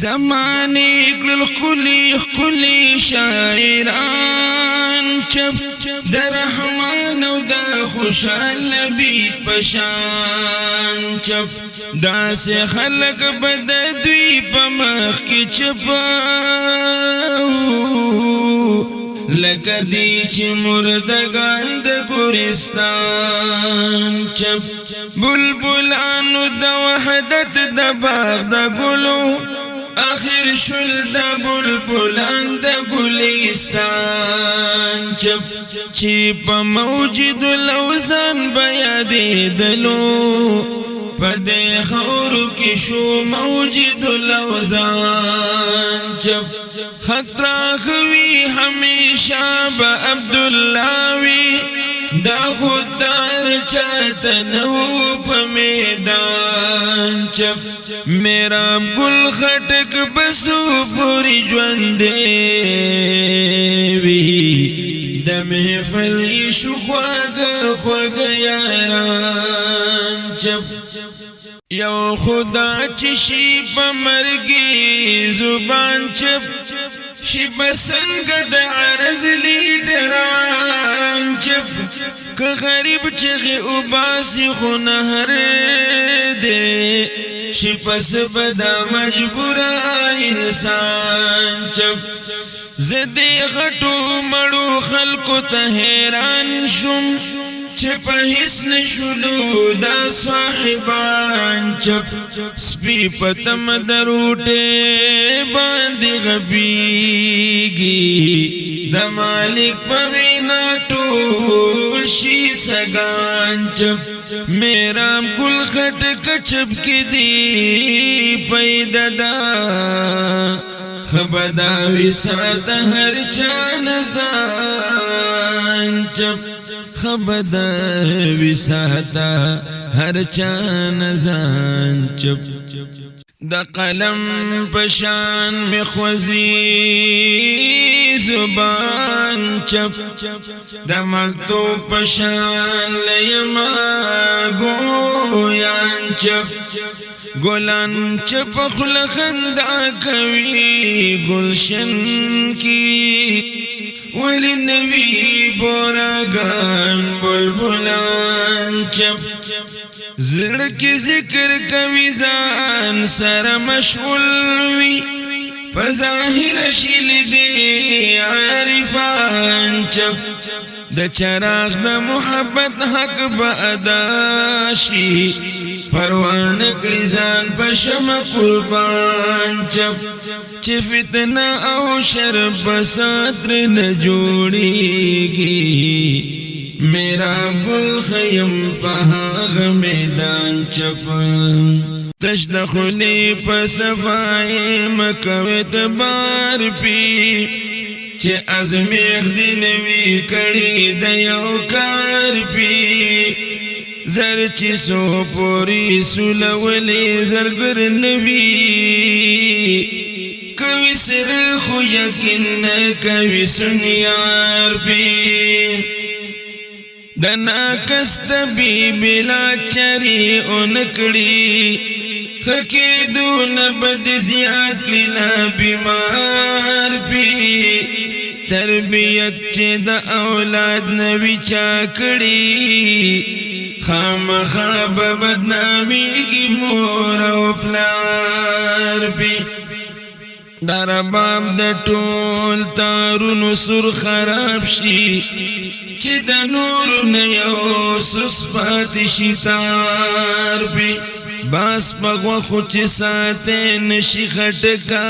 زمانه کل خلی شاعران چپ در رحمان و دا خوشحال نبی پشان چپ دا سے خلق بددوی پمخ کی چپاو لکه دی چې مردگان د ګورستان چپ بلبلانو د وحدت د باغ د ګلو آخر شل د بلبلان د ګلستان چپ چې په موجد الاوزان بیادېدلو پدې خورو کې شو موجد الاوزان چپ خطرہ خوی ہمیشہ با عبداللہ وی دا خوددار چاہتنو پا میدان چپ میرا گل خٹک بسو پوری جوندے وی دا محفل ایشو خواگ یاران چپ یو خدا چشی پا مرگی زبان چپ شی بسنگ دا عرض لیڈران چپ که غریب چغی اوباسی خونهر دے شی پس بدا مجبور انسان چپ زدی غٹو مڑو خلقو تحیران شم چپ حسن شلو دا صاحبان چپ سپی پتم دروٹے باندی غبیگی دا مالک پوینا ٹول شی سگان چپ میرا کل خٹ کچپ کی دی پیددا خبدا وسات ہر چان زان چپ خبدا وساتا ہر چان زان چپ دا قلم پشان مخوزی زبان چپ دا مکتوب پشان لیما گویان چپ گلان چپ خلخندا کوي گلشن کی ولی نبی بوراگان بلبلان چپ زړه کې ذکر کوي ځان سره مشغول وي په ظاهر شیل دی عارفان چپ د چراغ د محبت حق به ادا شي پروان کړي ځان په شمع قربان چپ چې فتنه او شر بسات نه جوړيږي میرا گل خیم پہاغ میدان چپا تش دخلی پا صفائی مکویت بار پی چه ازمیخ دی نوی کڑی دیو کار پی زر چی سو پوری سولولی زرگر نوی کوی سر خو یقین کوی سنیار پی دنا کست بی بلا چری اونکڑی خکی دون بد زیاد کلینا بیمار پی تربیت چه دا اولاد نوی چاکڑی خام خواب بدنامی کی مور و پلار پی در باب د ټول تارونو سر خراب شي چې د نور نه یو سس پاتې شي تار پی باس پغوا خو چې ساته نشي خټکا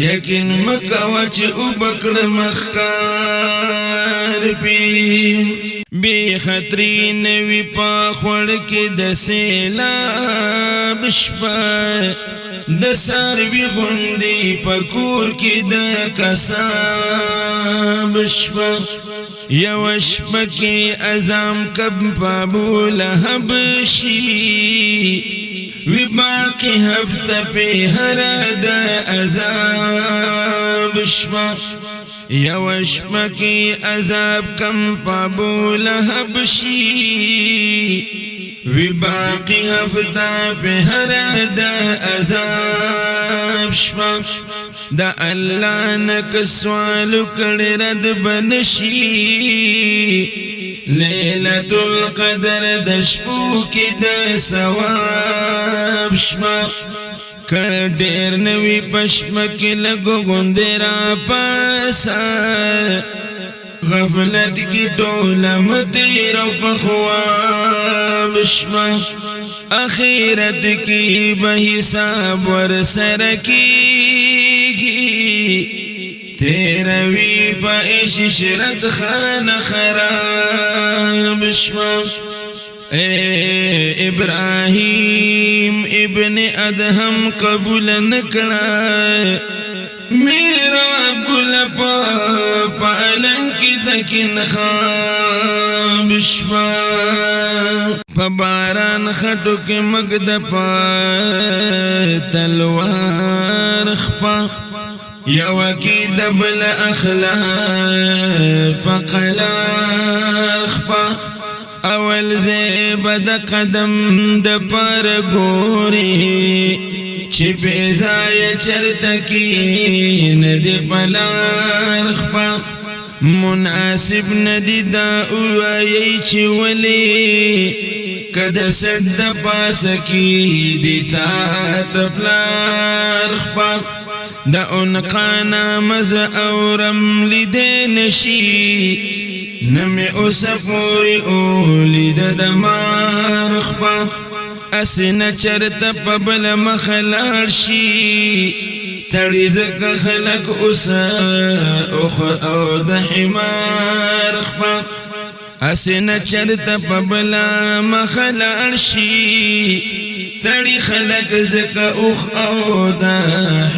یقین مکوا چې وبکړ مخکار پی بی خطری نوی پا خوڑ کے دسیلاب شپا دساروی غندی پکور کی دکساب شپا یو شپا کی ازام کب پابو لحب شی وی باقی ہفتہ پی ہر دا عذاب شپا یو شپا کی عذاب کم پابو لحب شی وی باقی ہفتہ پہ ہر دا عذاب شپه د الله نک سوال کړي رد بنشي ليلة القدر د شپو کې د ثواب شپه کډیر نوی پشمک لګو غوندرا پاسا غفلت کی ټولم تیر په خواب شپه اخرت کی به حساب ور سره کیږي تیروی په ششرت خان خراب شپه ابراہیم ابن ادهم قبول نکړه میرا ګل پالن کی دکن خواب شپه په باران خټو کې مګد پا تلوار خپه یو کی دبل اخلاق په قلار خپه اول زیب د قدم د پر ګوري چې بزای چرته کې ندی پلار خپه مناسب ندی دا وایي چې ولی کده سد د پاس کې دی تا تپلار خپه د انقانا مز اورم لیدې نشي نمی اوسفوری اولی د دمار خپا اسن چرت پبل مخلار شي تړي زکه خلق اوسا اوخ او د حمار خپا اسن چرت پبل مخلار شي تړي خلق زکه اوخ او د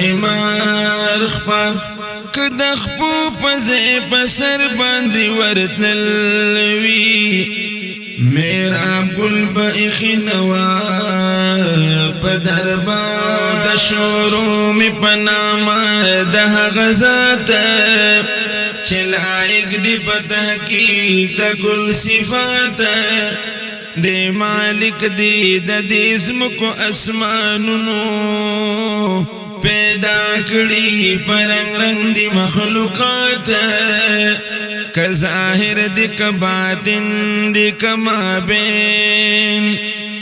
حمار خپا کد خپو پزې پسر باندې ورتلوي میرا ګل بخنوا پدربا د شورو می پنامه د غزات چلایګ دی پته کی د ګل صفات د مالک دی د دې زمکو اسمانونو پیدا کړي پرنګ رنگ دی مخلوقات ک ظاهر دی ک باطن دی ک مابین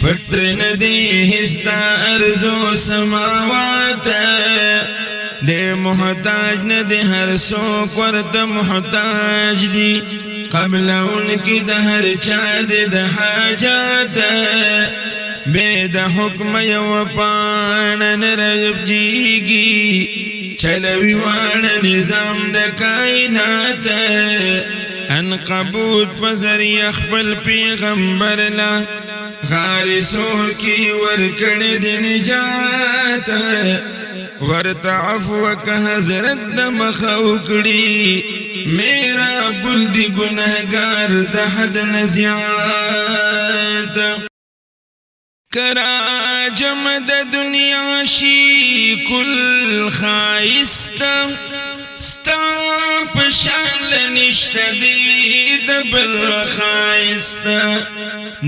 پټن دی هستا ارزو سماوات دی محتاج نه دی هر څوک ورته محتاج دی قبل ان کی د هر چا د حاجات بید حکم یو پانن رغب جیگی چلوی وان نظام د کائنات عنقبوت پزری اخبل پیغمبر لا غاری سور کی ورکڑ دی نجات ورت عفوک حضرت دمخ اکڑی میرا بل دی گنہگار دحد نزیات کرا جمد دنیا شی کل خائستا ستا پشان لنشت دی دبل خائستا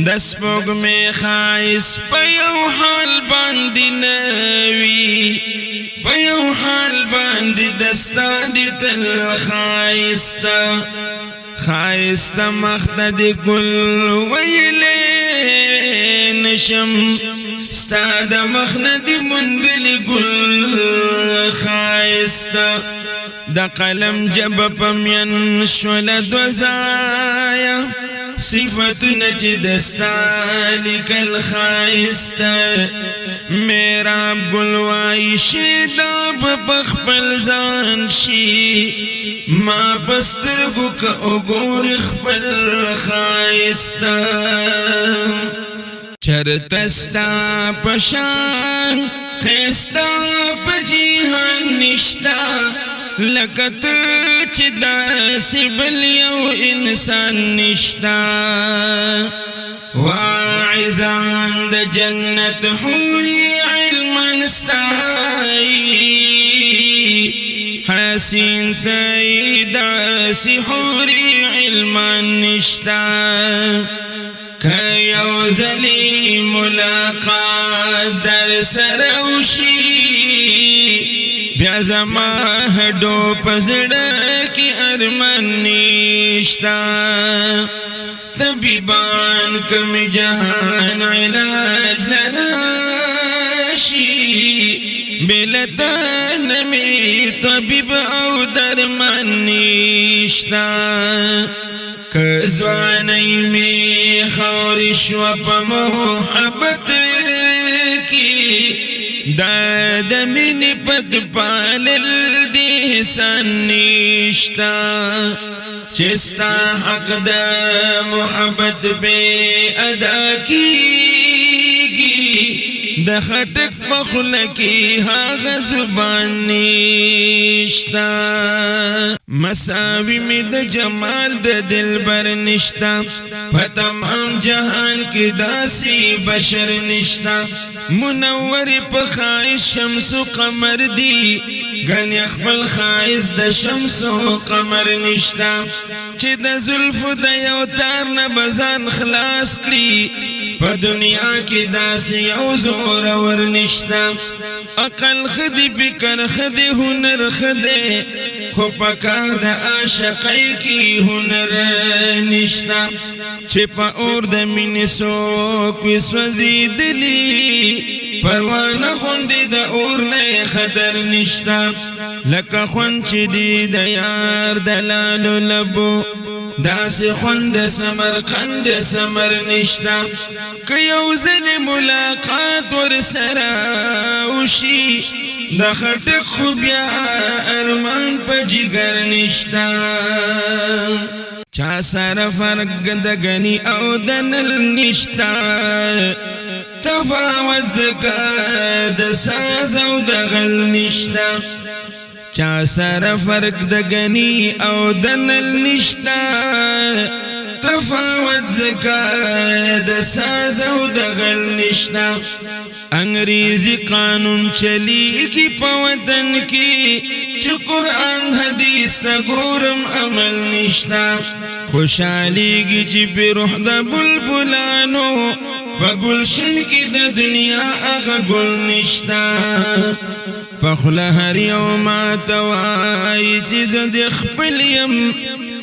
دس پوگ میں خائس پیو حال باندی نوی پیو حال باندی دستا دی تل خائستا خائستا مختد کل ویلے نشم ستاد مخندی مندل گل خائستا دا قلم جب پمین شولد وزایا صفت نجدستا لکل خائستا میرا گلوائی شیداب پخپل زان شی ما پسترگو کا اگور خپل خائستا چرتستا پشان خیستا پجیحان نشتا لکت چدا سبل یو انسان نشتا واعزان د جنت حوری علما استائی حسین تایدا سی حوری علما نشتا کیو زلی ملاقات در سروشی بیا زما هډو پزړه کی ارمان نشتا طبیبان کم جهان علاج لراشی بلتا نمی طبیب او درمان نشتا کزوانی می خورش و پا محبت کی داد من پد پالل دی سنشتا چستا حق دا محبت بے ادا کیگی د خټک مخلکی هاغه زبان نشتا مساوی می د جمال د دلبر نشتا په تمام جهان کې داسي بشر نشتا منور په خایس شمس و قمر دی غنی خپل خایس د شمس و قمر نشتا چې د زلف د یو تار نه بزان خلاص کړي په دنیا کې داسي یو زور ور نشتا عقل خدي فکر خدي هنر خدي خو پکار د عاشقۍ کی هنر نشتا چې په اور د مینې څوک وسوځېدلي پروانه غوندې د اور نه خطر نشتا لکه خوند چې دی د یار د لالو لبو داسې خوند سمرقند سمر نشتا که یو ځل ملاقات ورسره وشي د خټک خو بیا ارمان په جګر نشتا چا سره فرق د غني او د نل نشتا تفاوت زکا د ساز او د غل نشتا چا سره فرق د غني او د نل نشتا تفاوت زکا د ساز او د غل نشتا انګریزي قانون چلی کی په وطن کې چې قرآن حدیث ته ګورم عمل نشتا خوشاليږي چې په روح د بلبلانو په گلشن کې د دنیا هغه ګل نشتا په خوله هر یو ماته وایي چې زه د خپل یم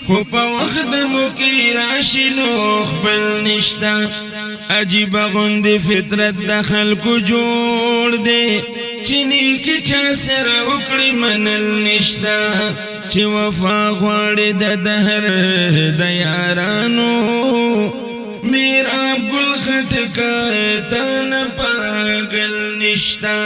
خو په وخت مو کې راشي نو خپل نشتا عجیبه غوندې فطرت د خلکو جوړ دی چې نیکي چا سره وکړي منل نشتا چې وفا غواړي د دهر د یارانو میرا گل خټکا تا نه پاگل نشتا